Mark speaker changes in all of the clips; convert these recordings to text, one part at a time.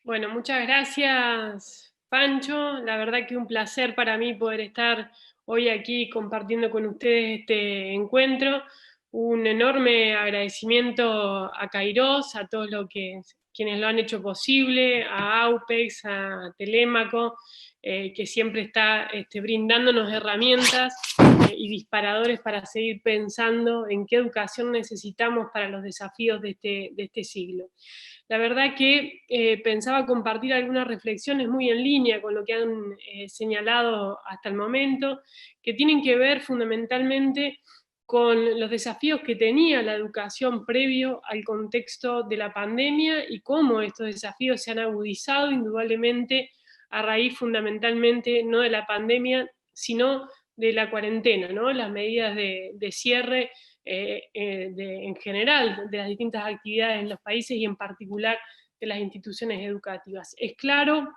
Speaker 1: Bueno, muchas gracias, Pancho. La verdad que un placer para mí poder estar hoy aquí compartiendo con ustedes este encuentro. Un enorme agradecimiento a Kairos, a todos quienes lo han hecho posible, a AUPEX, a Telémaco, que siempre está brindándonos herramientas y disparadores para seguir pensando en qué educación necesitamos para los desafíos de este siglo. La verdad que pensaba compartir algunas reflexiones muy en línea con lo que han señalado hasta el momento, que tienen que ver fundamentalmente con los desafíos que tenía la educación previo al contexto de la pandemia y cómo estos desafíos se han agudizado indudablemente a raíz fundamentalmente no de la pandemia, sino de la cuarentena, ¿no? Las medidas de cierre en general de las distintas actividades en los países y en particular de las instituciones educativas. Es claro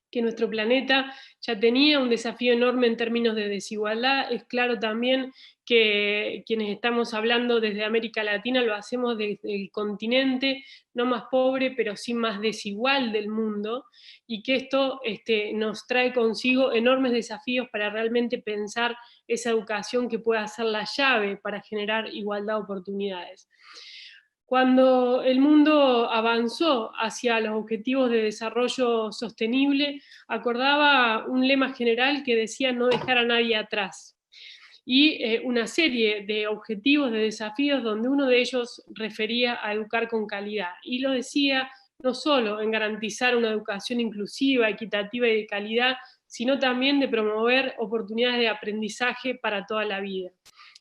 Speaker 1: que nuestro planeta ya tenía un desafío enorme en términos de desigualdad. Es claro también que quienes estamos hablando desde América Latina lo hacemos desde el continente no más pobre, pero sí más desigual del mundo, y que esto nos trae consigo enormes desafíos para realmente pensar esa educación que pueda ser la llave para generar igualdad de oportunidades. Cuando el mundo avanzó hacia los objetivos de desarrollo sostenible, acordaba un lema general que decía no dejar a nadie atrás, y una serie de objetivos, de desafíos, donde uno de ellos refería a educar con calidad. Y lo decía no solo en garantizar una educación inclusiva, equitativa y de calidad, sino también de promover oportunidades de aprendizaje para toda la vida.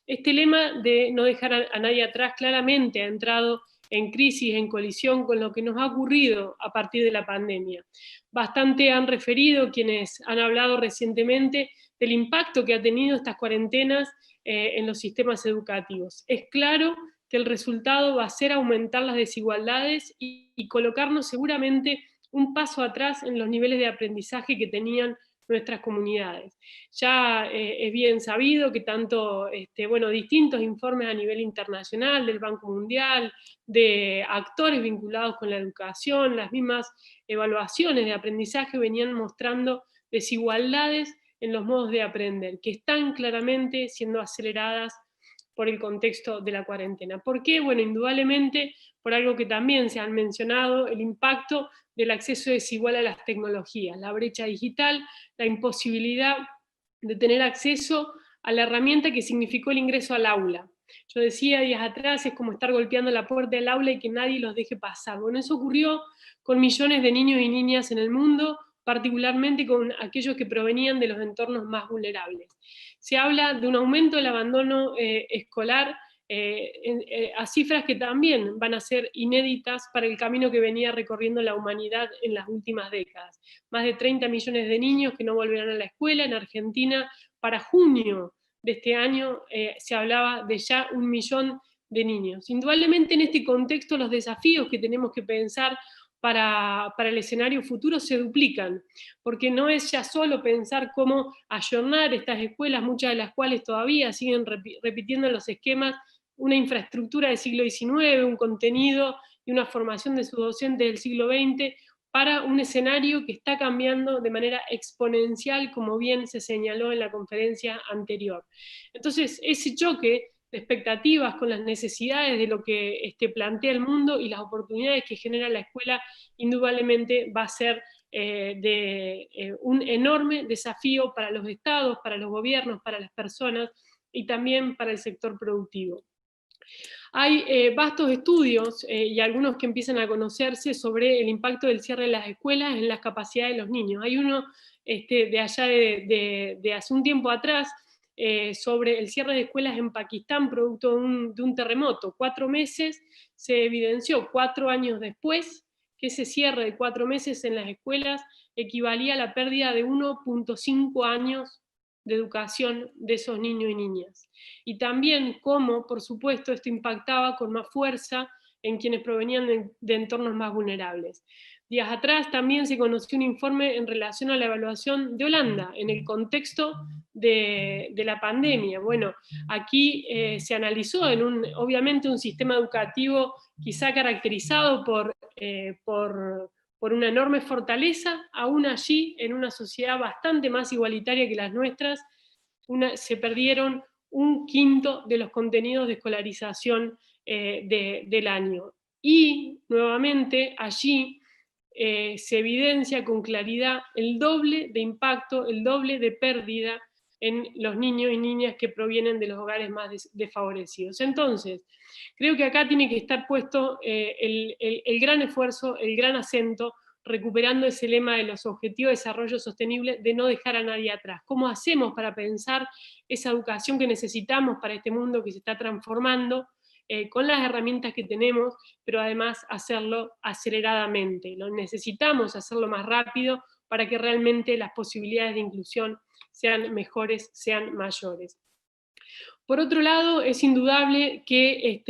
Speaker 1: Este lema de no dejar a nadie atrás claramente ha entrado en crisis, en colisión con lo que nos ha ocurrido a partir de la pandemia. Bastante han referido quienes han hablado recientemente del impacto que ha tenido estas cuarentenas en los sistemas educativos. Es claro que el resultado va a ser aumentar las desigualdades y colocarnos seguramente un paso atrás en los niveles de aprendizaje que tenían nuestras comunidades. Ya es bien sabido que tanto, distintos informes a nivel internacional, del Banco Mundial, de actores vinculados con la educación, las mismas evaluaciones de aprendizaje venían mostrando desigualdades en los modos de aprender, que están claramente siendo aceleradas por el contexto de la cuarentena. ¿Por qué? Bueno, indudablemente por algo que también se han mencionado, el impacto del acceso desigual a las tecnologías, la brecha digital, la imposibilidad de tener acceso a la herramienta que significó el ingreso al aula. Yo decía días atrás, es como estar golpeando la puerta del aula y que nadie los deje pasar. Bueno, eso ocurrió con millones de niños y niñas en el mundo, particularmente con aquellos que provenían de los entornos más vulnerables. Se habla de un aumento del abandono escolar a cifras que también van a ser inéditas para el camino que venía recorriendo la humanidad en las últimas décadas. Más de 30 millones de niños que no volverán a la escuela. En Argentina, para junio de este año, se hablaba de ya 1 millón de niños. Indudablemente en este contexto los desafíos que tenemos que pensar para el escenario futuro se duplican, porque no es ya solo pensar cómo ayornar estas escuelas, muchas de las cuales todavía siguen repitiendo los esquemas, una infraestructura del siglo XIX, un contenido y una formación de sus docentes del siglo XX, para un escenario que está cambiando de manera exponencial, como bien se señaló en la conferencia anterior. Entonces, ese choque de expectativas con las necesidades de lo que plantea el mundo y las oportunidades que genera la escuela, indudablemente va a ser un enorme desafío para los estados, para los gobiernos, para las personas y también para el sector productivo. Hay vastos estudios y algunos que empiezan a conocerse sobre el impacto del cierre de las escuelas en las capacidades de los niños. Hay uno de allá de hace un tiempo atrás sobre el cierre de escuelas en Pakistán producto de un terremoto. 4 meses se evidenció, 4 años después, que ese cierre de 4 meses en las escuelas equivalía a la pérdida de 1,5 años de educación de esos niños y niñas. Y también cómo, por supuesto, esto impactaba con más fuerza en quienes provenían de entornos más vulnerables. Días atrás también se conoció un informe en relación a la evaluación de Holanda en el contexto de la pandemia. Bueno, aquí se analizó obviamente un sistema educativo quizá caracterizado por por una enorme fortaleza, aún allí, en una sociedad bastante más igualitaria que las nuestras, se perdieron 1/5 de los contenidos de escolarización del año. Y, nuevamente, allí se evidencia con claridad el doble de impacto, el doble de pérdida en los niños y niñas que provienen de los hogares más desfavorecidos. Entonces, creo que acá tiene que estar puesto el gran esfuerzo, el gran acento, recuperando ese lema de los Objetivos de Desarrollo Sostenible, de no dejar a nadie atrás. ¿Cómo hacemos para pensar esa educación que necesitamos para este mundo que se está transformando, con las herramientas que tenemos, pero además hacerlo aceleradamente? Lo necesitamos hacerlo más rápido para que realmente las posibilidades de inclusión sean mejores, sean mayores. Por otro lado, es indudable que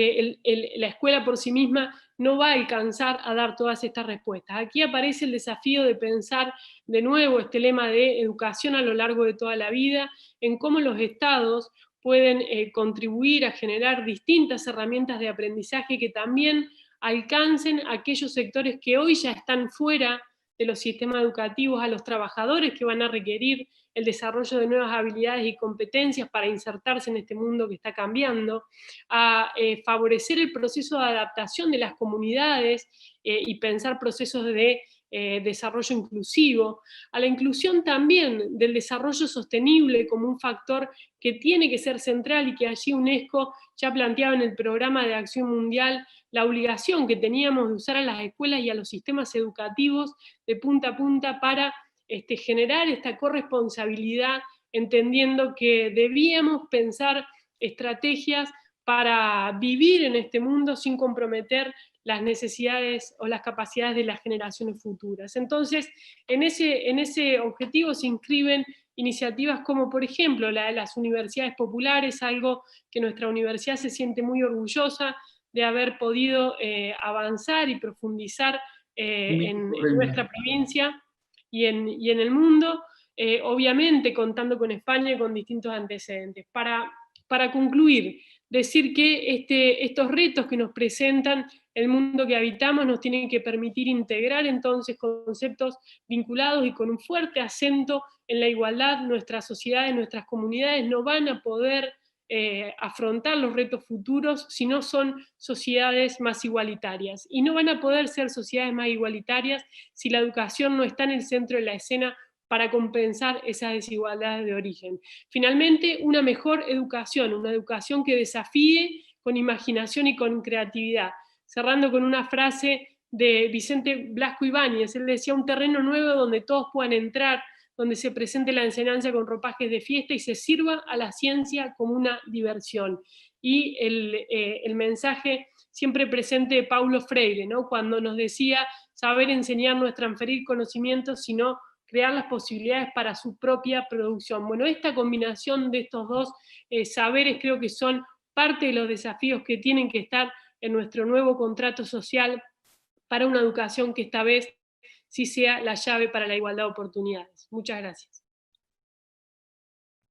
Speaker 1: la escuela por sí misma no va a alcanzar a dar todas estas respuestas. Aquí aparece el desafío de pensar de nuevo este lema de educación a lo largo de toda la vida, en cómo los estados pueden contribuir a generar distintas herramientas de aprendizaje que también alcancen a aquellos sectores que hoy ya están fuera de los sistemas educativos, a los trabajadores que van a requerir el desarrollo de nuevas habilidades y competencias para insertarse en este mundo que está cambiando, a favorecer el proceso de adaptación de las comunidades y pensar procesos de desarrollo inclusivo, a la inclusión también del desarrollo sostenible como un factor que tiene que ser central y que allí UNESCO ya planteaba en el Programa de Acción Mundial la obligación que teníamos de usar a las escuelas y a los sistemas educativos de punta a punta para generar esta corresponsabilidad, entendiendo que debíamos pensar estrategias para vivir en este mundo sin comprometer las necesidades o las capacidades de las generaciones futuras. Entonces, en ese objetivo se inscriben iniciativas como, por ejemplo, la de las universidades populares, algo que nuestra universidad se siente muy orgullosa de haber podido avanzar y profundizar en nuestra provincia y en el mundo, obviamente contando con España y con distintos antecedentes. Para concluir, decir que estos retos que nos presentan el mundo que habitamos nos tienen que permitir integrar entonces conceptos vinculados y con un fuerte acento en la igualdad. Nuestras sociedades, nuestras comunidades no van a poder afrontar los retos futuros si no son sociedades más igualitarias. Y no van a poder ser sociedades más igualitarias si la educación no está en el centro de la escena para compensar esas desigualdades de origen. Finalmente, una mejor educación, una educación que desafíe con imaginación y con creatividad. Cerrando con una frase de Vicente Blasco Ibáñez, él decía: un terreno nuevo donde todos puedan entrar, donde se presente la enseñanza con ropajes de fiesta y se sirva a la ciencia como una diversión. Y el mensaje siempre presente de Paulo Freire, ¿no? Cuando nos decía: saber enseñar no es transferir conocimientos, sino crear las posibilidades para su propia producción. Bueno, esta combinación de estos dos saberes creo que son parte de los desafíos que tienen que estar en nuestro nuevo contrato social para una educación que esta vez sí sea la llave para la igualdad de oportunidades. Muchas gracias.